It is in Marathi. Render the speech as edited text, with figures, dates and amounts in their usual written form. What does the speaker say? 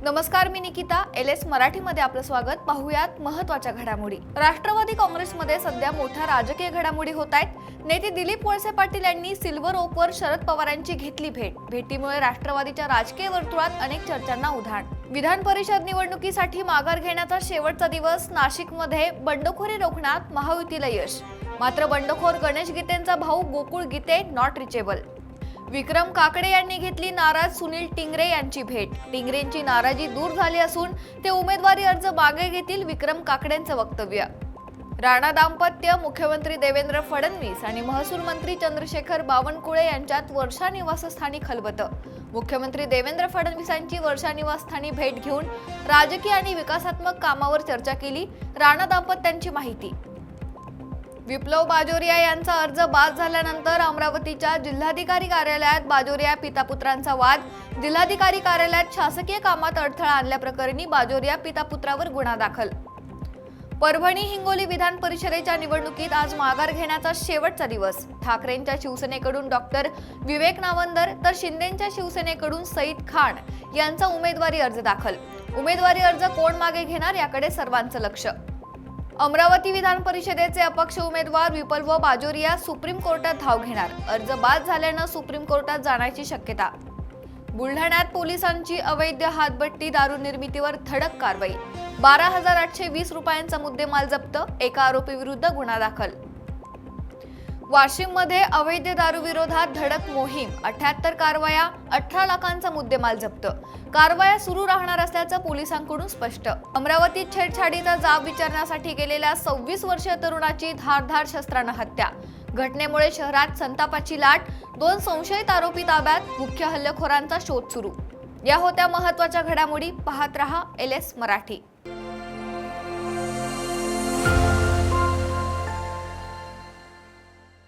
नमस्कार, मी निकिता. LS मराठीमध्ये आपलं स्वागत. पाहूयात महत्त्वाच्या घडामोडी. राष्ट्रवादी काँग्रेसमध्ये सध्या मोठ्या राजकीय घडामोडी होत आहेत. नेते दिलीप वळसे पाटील यांनी सिल्वर ओकवर शरद पवारांची घेतली भेट. भेटीमुळे राष्ट्रवादीच्या राजकीय वर्तुळात अनेक चर्चांना उधाण. विधान परिषद निवडणुकीसाठी माघार घेण्याचा शेवटचा दिवस. नाशिकमध्ये बंडखोरी रोखण्यात महायुतीला यश. मात्र बंडखोर गणेश गीतेंचा भाऊ गोकुळ गीते नॉट रिचेबल. विक्रम काकडे यांनी घेतली नाराज सुनील टिंगरे यांची भेट. टिंगरेंची नाराजी दूर झाली असून ते उमेदवारी अर्ज मागे घेतील, विक्रम काकडेंचं वक्तव्य. राणा दाम्पत्य, मुख्यमंत्री देवेंद्र फडणवीस आणि महसूल मंत्री चंद्रशेखर बावनकुळे यांच्यात वर्षा निवासस्थानी खलबतं. मुख्यमंत्री देवेंद्र फडणवीसांची वर्षा निवासस्थानी भेट घेऊन राजकीय आणि विकासात्मक कामावर चर्चा केली. राणा दाम्पत्यांची माहिती. विप्लव बाजोरिया यांचा अर्ज बाद झाल्यानंतर अमरावतीच्या जिल्हाधिकारी कार्यालयात बाजोरिया पितापुत्रांचा वाद. जिल्हाधिकारी कार्यालयात शासकीय कामात अडथळा आणल्याप्रकरणी बाजोरिया पितापुत्रावर गुन्हा दाखल. परभणी हिंगोली विधान परिषदेच्या निवडणुकीत आज माघार घेण्याचा शेवटचा दिवस. ठाकरेंच्या शिवसेनेकडून डॉक्टर विवेक नावंदर तर शिंदेंच्या शिवसेनेकडून सईद खान यांचा उमेदवारी अर्ज दाखल. उमेदवारी अर्ज कोण मागे घेणार याकडे सर्वांचं लक्ष. अमरावती विधान परिषदेचे अपक्ष उमेदवार विप्लव बाजोरिया सुप्रीम कोर्टात धाव घेणार. अर्ज बाद झाल्यानं सुप्रीम कोर्टात जाण्याची शक्यता. बुलढाण्यात पोलिसांची अवैध हातभट्टी दारू निर्मितीवर धडक कारवाई. 12,820 रुपयांचा मुद्देमाल जप्त. एका आरोपीविरुद्ध गुन्हा दाखल. वाशिममध्ये अवैध दारू विरोधात धडक मोहीम. 78 कारवाया, 18 लाखांचा मुद्देमाल जप्त. कारवाया सुरू राहणार असल्याचं पोलिसांकडून स्पष्ट. अमरावतीत छेडछाडीचा जाब विचारण्यासाठी गेलेल्या 26 वर्षीय तरुणाची धारदार शस्त्रानं हत्या. घटनेमुळे शहरात संतापाची लाट. 2 संशयित आरोपी ताब्यात. मुख्य हल्लेखोरांचा शोध सुरू. या होत्या महत्त्वाच्या घडामोडी. पाहत रहा LS मराठी.